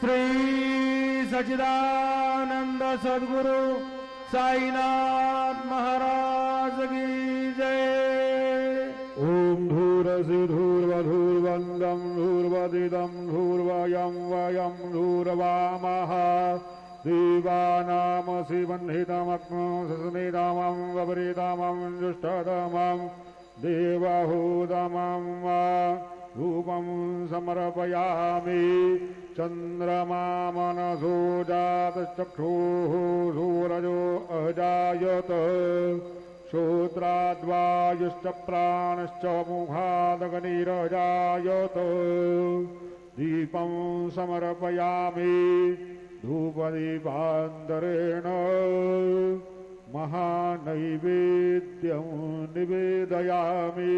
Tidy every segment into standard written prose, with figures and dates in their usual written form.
श्री सच्चिदानंद सद्गुरु साईनाथ महाराज की जय। ओम धूरसि धूर्वधूर्वन्दं धूर्वदिदं धूर्वयं वयं धूर्वामः देवानामसि वह्नितमग्नो सस्मितमं वपरितमं जुष्टतमं देवहूतमं वा धूपं समर्पयामि। चन्द्रमा मनसो जातश्चक्षुः सूरजो अजायत श्रोत्राद्वायुश्च प्राणश्च मुखादग्निरजायत। दीपं समर्पयामि धूपदीपान्तरेण महानैवेद्यं निवेदयामि।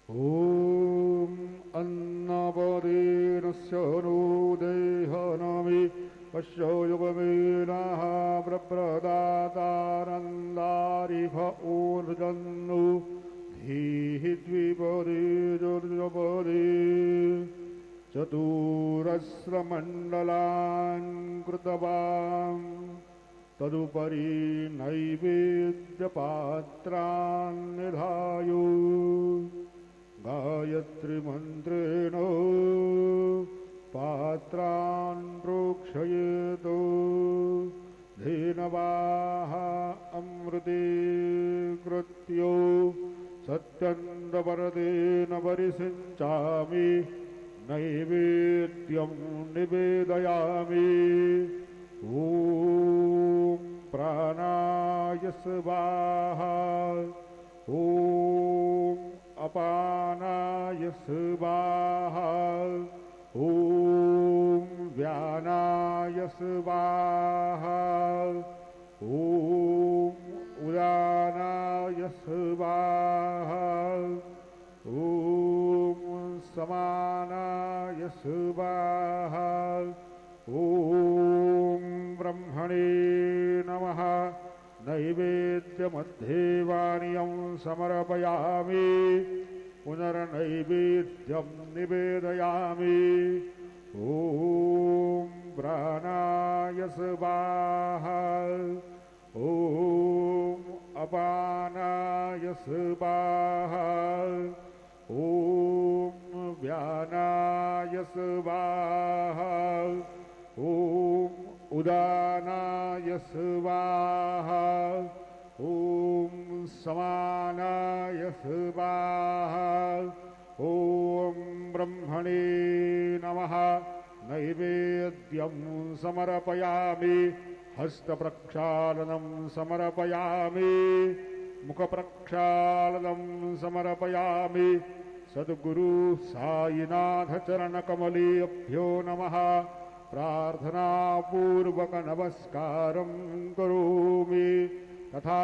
ॐ अन्नपदेनस्य नो देहनमि पश्यो युगमेनः प्रप्रदातानन्दारिफ ऊर्जन्नु धीहि द्विपदे दुर्जपदे चतुरस्रमण्डलान् कृतवान् तदुपरि नैवेद्यपात्रान् निधायो गायत्री मंत्रेण पात्रान् प्रोक्षयेत् धेनवाः अमृते कृत्यो सत्यन्तपरतेन परिसिञ्चामि नैवेद्यं निवेदयामि। ॐ प्राणाय स्वाहा ॐ अपानाय स्वाहा ॐ व्यानाय स्वाहा ॐ उदानाय स्वाहा ॐ समानाय स्वाहा ॐ ब्रह्मणे नमः। नैवेद्यमध्येवानियं समर्पयामि पुनर्नैवेद्यं निवेदयामि। ॐ प्राणाय स्वाहा ॐ अपानाय स्वाहा ॐ व्यानाय स्वाहा ॐ उदानाय स्वाहा ॐ समानाय स्वाहा ॐ ब्रह्मणे नमः। नैवेद्यं समर्पयामि हस्तप्रक्षालनं समर्पयामि मुखप्रक्षालनं समर्पयामि। सद्गुरु साईनाथ चरणकमलेभ्यो नमः। प्रार्थनापूर्वक नमस्कारं करोमि तथा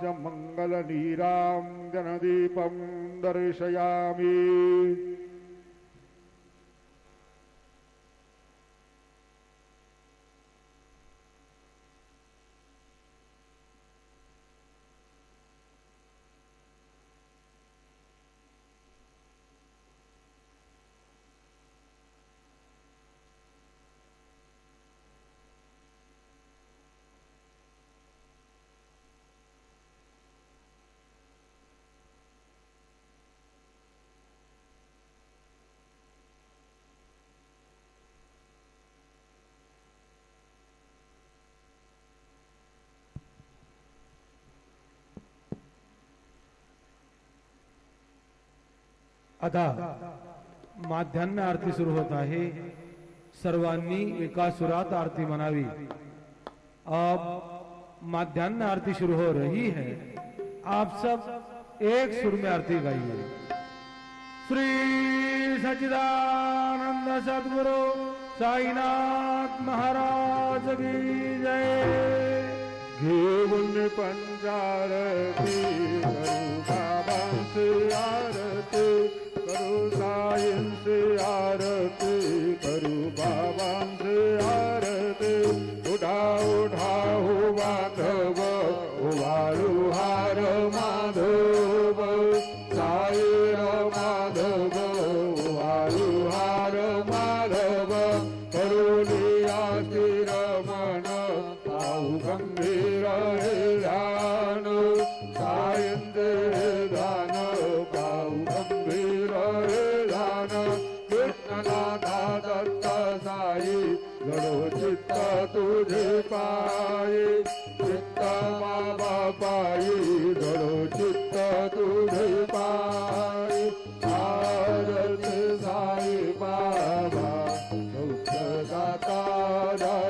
च मङ्गलनीराञ्जनदीपं दर्शयामि। आता माध्यान्ह आरती सुरू होत आहे। सर्वांनी एका सुरात आरती म्हणावी। अब माध्यान्ह आरती शुरू हो रही है। आप सब एक सुर में आरती गाइए। श्री सच्चिदानंद सद्गुरु साईनाथ महाराज की जय। घेऊन पंचारती करू बाबांची आरती करू साईंची आरती करू बाबांची आरती उठा उठा हो बांधव उभारू हार माधव साईर माधव उभारू हार माधव करुणिया रमण पाहू गंभीर हे ध्यान सायंते ध्यान पाहू गंभीर हे ध्यान कृष्णनाथा दत्त साई घडो चित्त तुझे पायी चित्त बाबा पायी घडो चित्त तुझे पायी आरती साई बाबा सौख्यदाता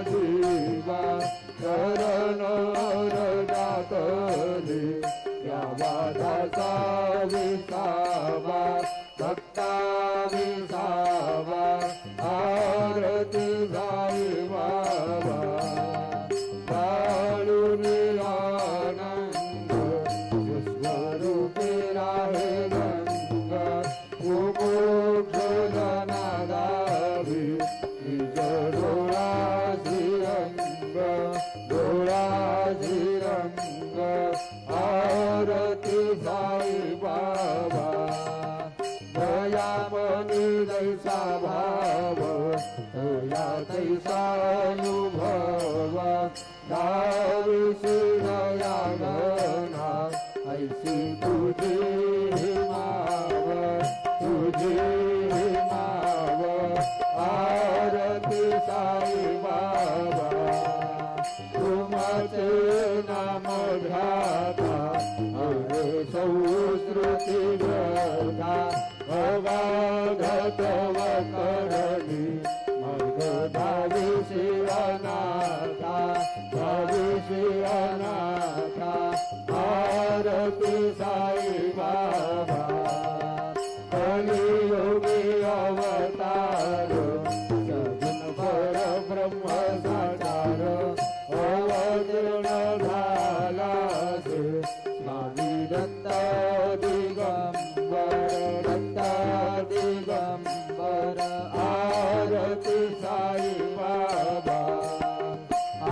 जीवा शरण जातले या वादाचा विसावा भक्ता विसावा आरती साई बाबा काळून आनंद स्वरूपी राहे गंग कुमोक्ष जनादावी निज डोळाची रंग डोळाची रंग आरती साई बाबा दयामनी जैसा भाव दया तैसा अनुभव दाविशी दया गणा ऐसी तुझी माव तुझी माव आरती साई बाबा तुमचे नाम ध्याता अरे संस्कृती गदा अवागत वकरणी मग धाविशी अनाथा धाविशी अनाथा आरती साई बाबा कलियुगी अवतार सगुण पर ब्रह्म साकार अवतीर्ण झाला स्वामी दत्त दिगंबर दत्त दिगंबर आरती साई बाबा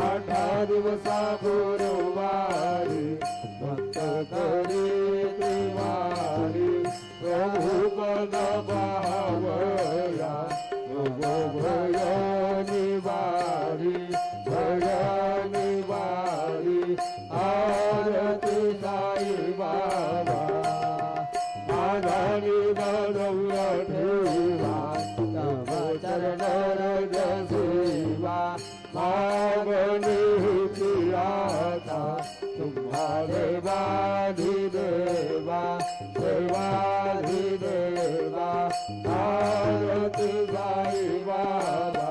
8 दिवसा गुरुवारी भक्त करी दिवारी प्रभू पद पावया भय निवारी भय निवारी आरती साई बाबा आधारी गौरव ठेवा तव चरण रज सेवा मागणी प्रियाता तुम्हारे वाधिदेवा सेवाधिदेवा आरती साई बाबा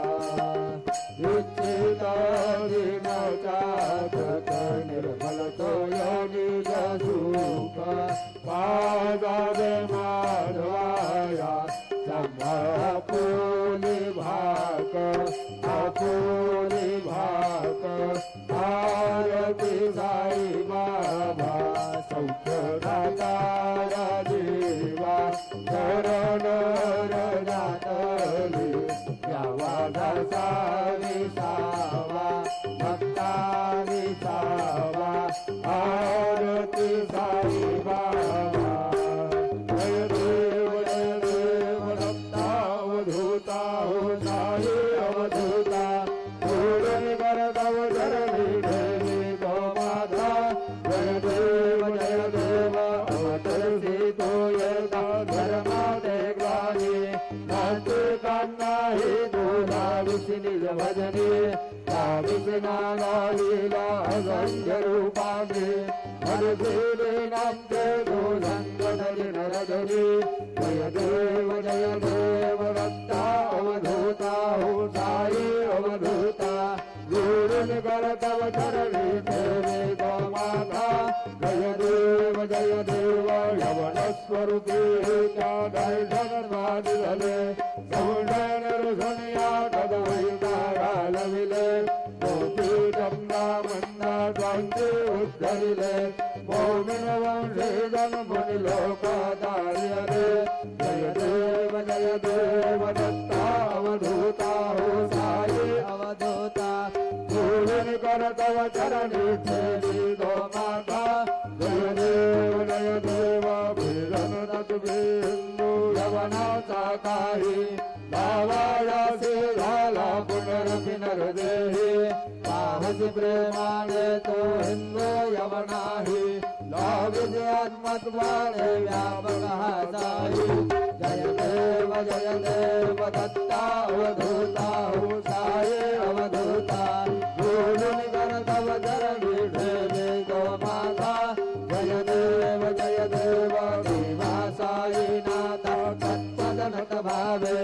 इच्छित दिन चातक निर्मल तो निज सुख पादावे माधवाया आपुनी भाक आपुनी भाक आरती साई बाबा सौख्यदाता देवा शरण जातले यावा दासा विसावा भक्ता विसावा आरती साई बाबा जय देव दत्तावधूता हो साई अवधूता पूर्ण करदव धरणी देवी गो माता जय देव अवतरसी तो यथा धर्माते ग्लानी नास्ति कान्ना हि दूधा विष्णिज भजने विष्णा लीला संजरूपाणे हरदेवे नामते गोधंगधरि नरधरि जय देव भक्ता अवधूता हो साई अवधूता गुरुन कर तव चरणी तेरे गो माता जय देव यवन स्वरूपी त्या दर्शन झाले सौंदर्य रसनिया कदविता घालविले गोपीचंदा मंदा स्वांती उद्धरिले मोमिन वंशे जन्मुनि लोकदार्यते जय देव दत्ता अवधूता हो साई अवधूता पूजन कर तव चरणी छेदी दो माता जय देव भीरन तद्बिंदु यवनाचा काही भावाया से झाला पुनर्देही साहसी प्रेमाने तो हिंदू यवनाही लाविजे आत्मत्वाने व्यापक हासाई जय देव दत्ता अवधूता हो साई अवधूता पूजन कर तव चरणी ढेले गो माता जय देव देवा साई नाथा तत्पदनत भावे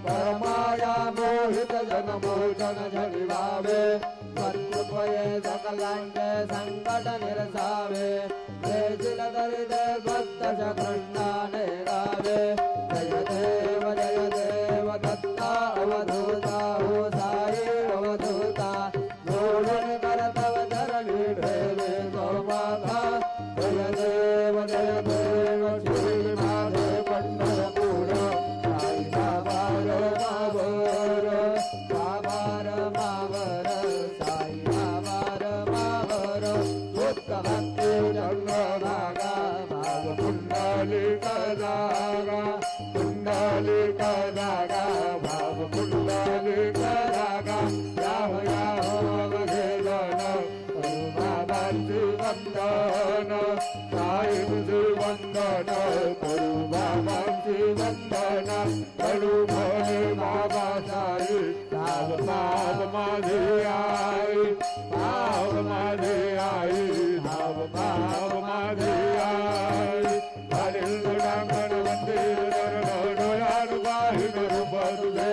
परमाया मोहित जन मोचन झड़ी भावे कृपये सकलांके संकट निरसावे देशिल दरिद्र भक्त कृष्णाने गावे जय देव दत्ता अवधूता हो साई अवधूता गोलन कर तव चरणी ढेले गो माता जय देव श्री माधे पंढरपूर साई बाबार मावर साई बाबार मावर भक्त भक्ती जंगलागा भाव पुंडलिका जागा भाव पुंडलिका जागा याहो घेलन करू बाबांची वंदन साई तुझे वंदन करू बाबांची वंदन करू भोले बाबा साई भाव माझे आई भाव माझे आई भाव माझे आई हरिंद्रांगण मंदिर दरबार बाहिर रूप तुझे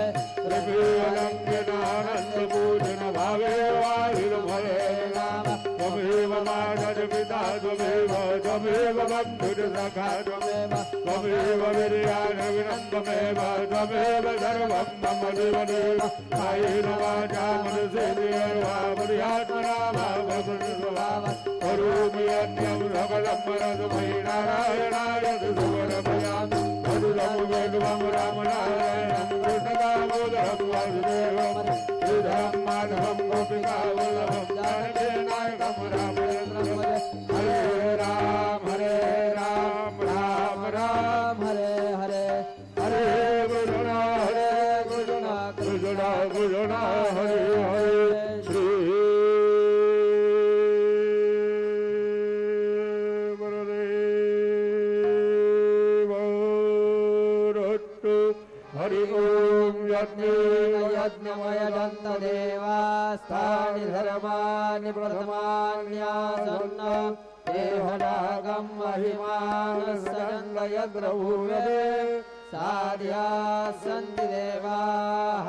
रंगनानंद पूजन भावे वाहिर भये त्वमेव माता पिता त्वमेव बंधुर सखा त्वमेव वीर्यान् विनन्दमेव त्वमेव सर्वं मम देवदेव कायेन वाचा मनसेन्द्रियर्वा बुद्ध्यात्मना वा करोमि अन्यं सकलं परस्मै नारायणाय समर्पयामि मधुरं वेदं रामनारायणं कृष्णदामोदरं वासुदेवं श्रीधरं माधवं गोपिकावल्लभं जानकीनायकं रामचन्द्रं हरे राम राम राम हरे हरे हरे कृष्ण कृष्ण हरे हरे श्री हरि ओम यज्ञमय दत्त देवास्थानि धर्मानि प्रथमान्यासन्न देहरागं महिमान सजन्द यद्रभूवे साध्या सन्ति देवाः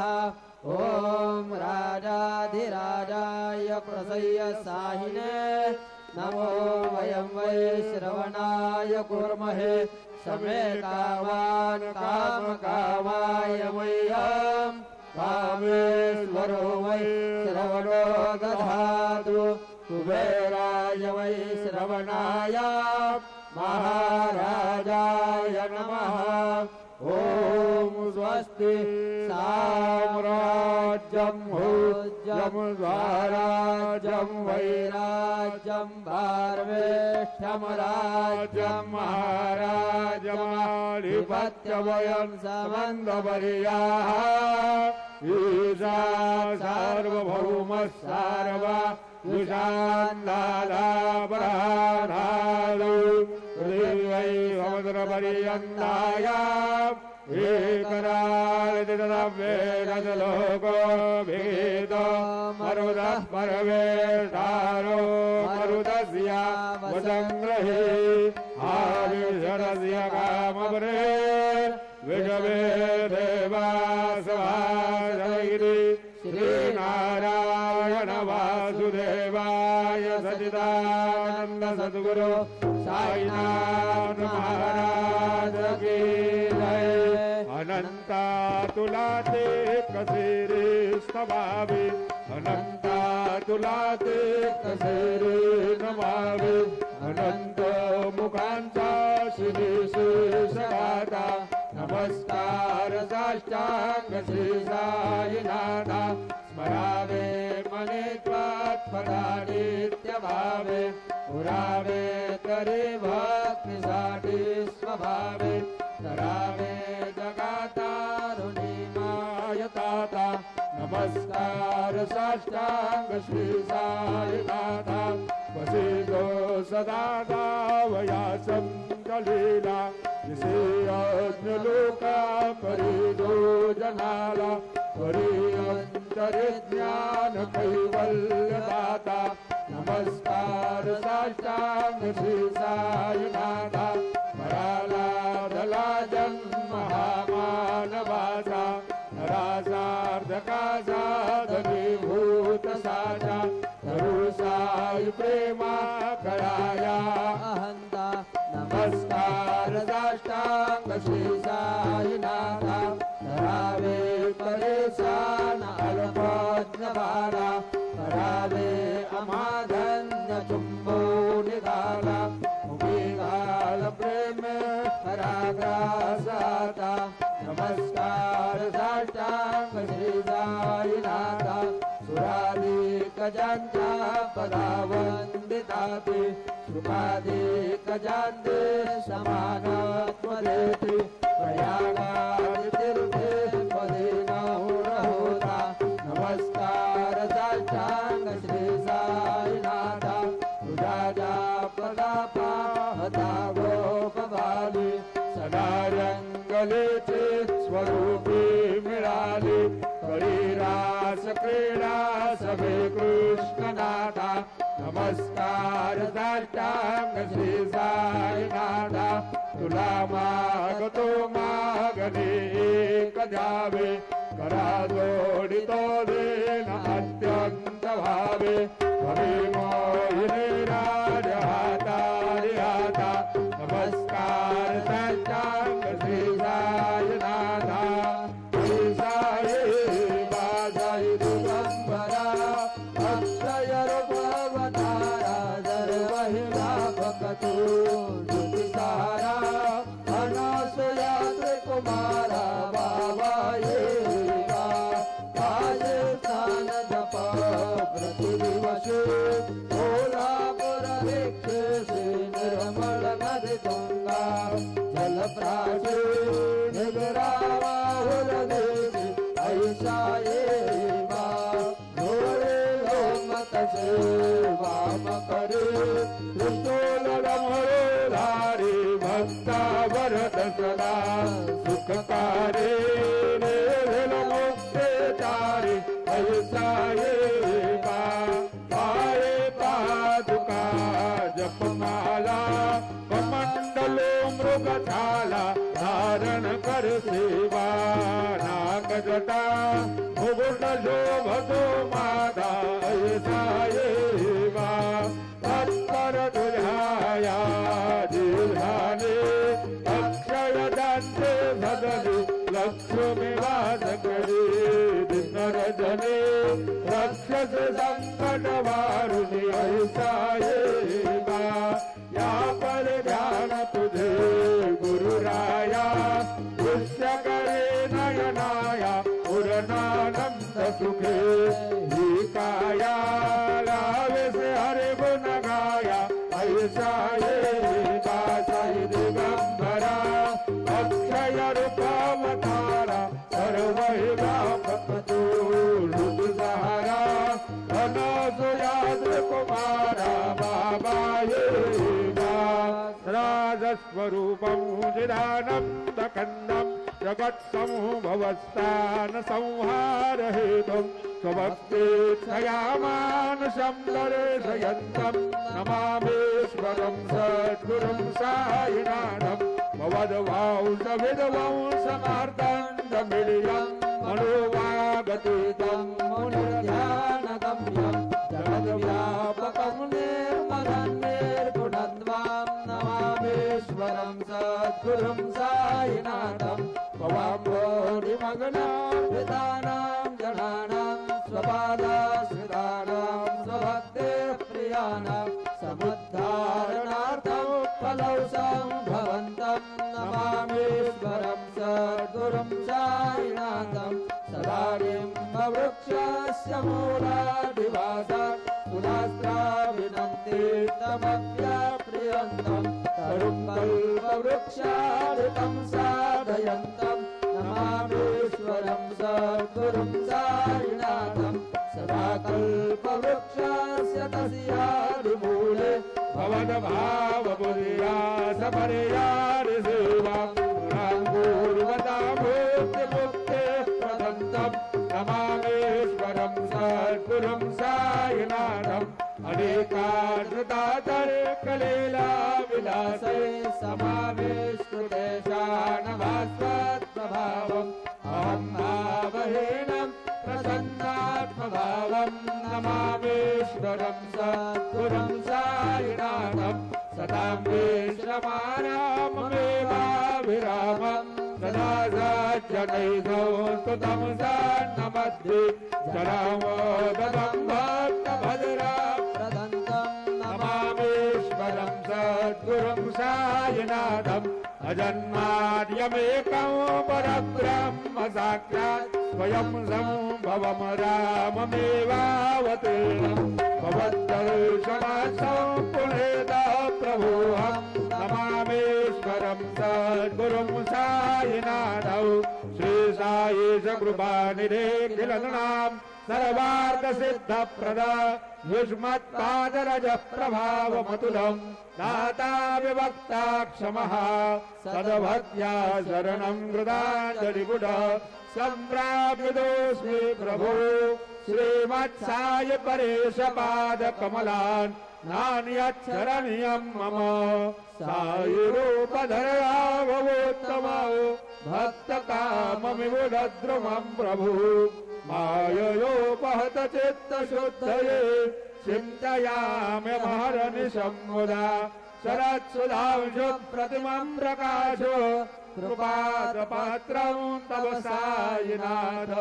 ओम राजाधिराजाय प्रसय्य साहिने नमो वयं वै श्रवणाय कुर्महे समे कामान् कामकामाय मह्यं कामेश्वरो वै श्रवणो दधातु कुबेराय वै श्रवणाय महाराजाय नमः ओम स्वस्ति साम्राज्यं भोज्यं स्वराज्यं वैराज्यं भारवेष्ठं राज्यं महाराजमाधिपत्यवयं समन्दवर्याः ईशा सार्वभौमः सार्वा दुशान्दालापराधालु हृदिवै समुद्रपर्यन्ताय एकरादितवेदलोको भेदो मरुदः परवेष्टारो मरुदस्य वसङ्ग्रहे आविशरस्य कामवरे विषवे देवासवासैरि श्रीनारायण वासुदेवाय सच्चिदानन्द सद्गुरु साईनाथ महाराज की जय। अनंता तुला ते कसे रे स्तवावे अनंता तुला ते कसे रे नमावे अनंत मुखांचा श्री शेषगाता नमस्कार साष्टांग श्री साईनाथा स्मरावे मने त्वत्पदानित्य भावे पुरावे तरी भक्तीसाठी स्वभावे करावे जगातारुणी मायताता नमस्कार साष्टांग श्री साईनाथा वसितो सदा गावया संकलीला जिसे अज्ञलोका परिदो जनाला परिअंतरिज्ञान कैवल्य दाता नमस्कार साष्टांग श्री साईनाथा पराला दला जन्म हा मानवाचा नरासार्धका साधनीभूत साचा धरू साई प्रेमा कराया अहंता नमस्कार साष्टांग श्री साईनाथा धरावे परेशान अल्पज्ञ बाला करावे अमाधन्य चुंबो निघाला उभी घाल प्रेम पराग्रासाता नमस्कार साष्टांग श्री साईनाथा सुराधिक ज्यांच्या पदावंदिताते सुखाधिक ज्यांचे समानत्व देते प्रयागादि तीर्थे पदे नहुर होता नमस्कार साष्टांग श्री साईनाथा तुझ्या ज्या पदा पाहता गोपबाली सदा रंगलेचे स्वरूपी मिळाले करी रास क्रीडा सभे कृष्णनाथा नमस्कार साष्टांग श्री साईनाथा तुला मागतो मागणे एक द्यावे करा जोडितो देन अत्यंत भावे कवी मोहिनी राज हातारी हाता नमस्कार साष्टांग श्री साईनाथा श्री साई बाजाई दिगंबरा अक्षय रूपवतारा सर्वहि व्यापकतो ज्योतिसारा अनसुया त्रिकुमारा बाबा येगा काजे स्नान जप प्रतिदिवसे कोल्हापुर दीक्षेसे निर्मल नदी तुंगा जलप्राशे निगरावाहुल देशे ऐसा येगा घोरे लोमतसे वाम करे त्रिशूलमरो धारे भक्ता वरद सदा सुखकारे निर्भल मुक्ते तारे ऐसा येगा पाये पादुका जपमाला कमंडलो मृगछाला धारण कर सेवा नाग जटा मुकुट शोभतो माधा ऐसा येगा तत्पर तुझ्याया जिल्हाने अक्षय दांते सदने लक्ष्मी वास करे दिनरजने रक्षस संकट वारुणी ऐसा येगा या पर ध्यान तुझे गुरुराया दृश्य करे नयनाया पूर्णानंद सुखे ही काया लावे से हरे गुण गाया ऐसा येगा साई दिगंबरा अक्षय रूपावतारा सर्व व्यापकतो लुटसहारा अनसुयाद्र कुमारा बाबा येगा राजस्वरूपं चिदानन्दखण्डं जगत्समूहवस्थान संहार हेतुं स्वभक्तेच्छयामानुषं दर्शयन्तं नमामीश्वरं सद्गुरुं साईनाथं भवद्वांसविध्वंसमार्तण्डमिलियं मनोवागतीतं मुनिर्ध्यानगम्यं जगद्व्यापकं निर्मलं निर्गुणद्वां नमामीश्वरं सद्गुरुं साईनाथं भवाम्भोरिमग्नाभिधानां जनानां स्वपादाश्रितानां प्रयाणं समुद्धारणार्थं कलौ सम्भवन्तं नमामीश्वरं सद्गुरुं साईनाथं सदानिम्बवृक्षस्य मूलादिवासात् पुरास्त्राविनन्तीर्थमप्यप्रियन्तं तरुकल्पवृक्षादिकं साधयन्तं नमामीश्वरं सद्गुरुं साईनाथं सदा कल्पवृक्षस्य तस्यादिमूले भवद्भावबुद्ध्या सपर्यादिसेवां पूर्वतामूर्तिमुक्ते प्रदन्तं नमामीश्वरं सद्गुरुं साईनाथम् अनेकादृतातर्कलीलाविलासे समाविष्कृतेशानभास्वत्प्रभावम् अहं भावहीनं प्रसन्नात्मभावं नमामीश्वरं सद्गुरुं साईनाथं सदां विश्रमाणाममेवाभिरामं सदा सज्जनैधौ स्तुतं सन्नमध्ये जलामोदनं भक्तभद्रा प्रदन्तं नमामीश्वरं सद्गुरुं साईनाथम् अजन्माद्यमेकं परब्रह्म साक्षात् स्वयं सम्भवं राममेवावतीर्णं भवद्दर्शनात् सम्पुनेतः प्रभोऽहं नमामीश्वरं सद्गुरुं साईनाथौ श्री साई कृपानिधे किलनां सर्वार्थसिद्धप्रद युष्मत्पादरजः प्रभावमतुलं दाता विभक्ता क्षमः सद्भक्त्या शरणं कृताञ्जलिपुट सम्प्राप्तोऽस्मि प्रभो श्रीमत्साय परेशपादकमलान् नान्यच्छरणीयं मम सायुरूपधरावोत्तमो भक्तकाममिवुद्रुमं प्रभु माययोपहत चित्तशुद्धये चिन्तयाम्यमहरनिशं मुदा शरत्सुधांशु प्रतिमं प्रकाशो कृपादपात्रं तव साईनाथ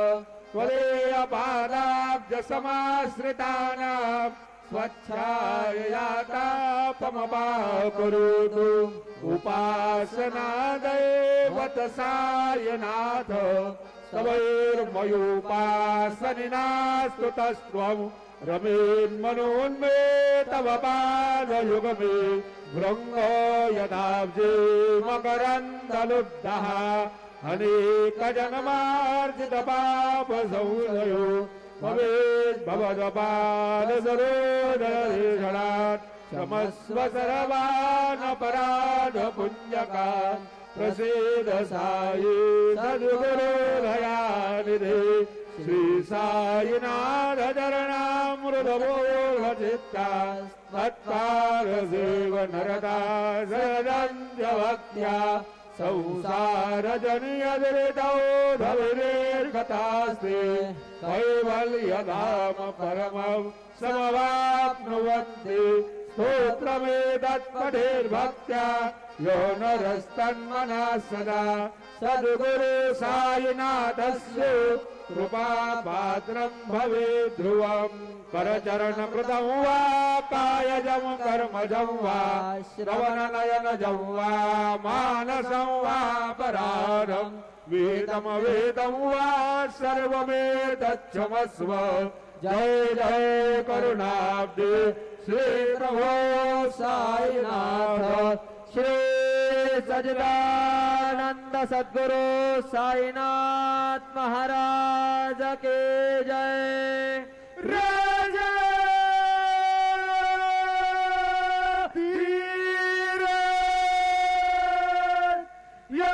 त्वदीयपादाब्जसमाश्रितानां स्वच्छाययातापमपाकुरुतु उपासनादैवत साईनाथ तवैर्मयोपासनिनास्तुतस्त्वं रमेन्मनोन्मे तव पादयुगमे भृङ्गो यदाब्जे मकरन्दलुब्धः अनेकजन्मार्जितपापसंशयो भवेद्भवदपादसरोदरेषणात् क्षमस्व सर्वानपराधपुण्यकान् प्रसीद साई सद्गुरुदयानिधे श्री साईनाथ चरणामृतबोधचित्ता तत्पारसेव नरता सदन्त्यभक्त्या संसारजनियदृतौ धविरेर्गतास्ते कैवल्यधाम परमं समवाप्नुवन्ति स्तोत्रमेतत्पठेर्भक्त्या यो नरस्तन्मनः सदा सद्गुरु साईनाथस्य कृपापात्रं भवेत् ध्रुवम् करचरणकृतं वा कायजं कर्मजं वा श्रवणनयनजं वा मानसं वा परारं वेदमवेदं वा सर्वमेतच्छमस्व जय जय करुणाब्दे श्री प्रभो साईनाथ श्री सच्चिदानंद सद्गुरु साईनाथ महाराज के जय। राजा धीरज या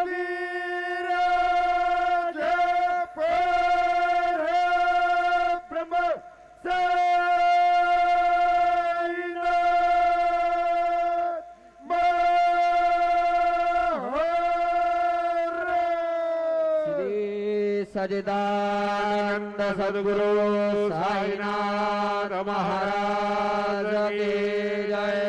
वीरज परब्रह्म सच्चिदानंद सद्गुरु साईनाथ महाराज की जय।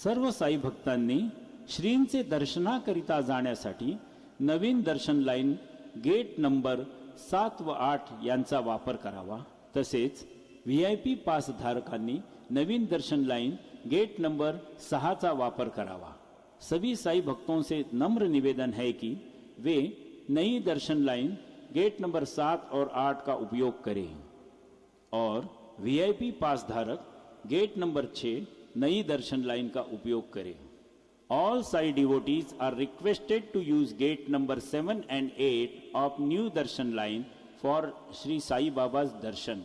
सर्व साई भक्तांनी श्रींचे दर्शनाकरिता जाण्यासाठी नवीन दर्शन लाईन गेट नंबर 7 व 8 यांचा वापर करावा। तसेच VIP पास धारकांनी नवीन दर्शन लाइन गेट नंबर 6 चा वापर करावा। सभी साई भक्तों से नम्र निवेदन है कि वे नई दर्शन लाइन गेट नंबर 7 और 8 का उपयोग करें और VIP पास धारक गेट नंबर 6 नई दर्शन लाइन का उपयोग करें। All Sai devotees are requested to use gate number 7 and 8 of new darshan line for Sri Sai Baba's darshan.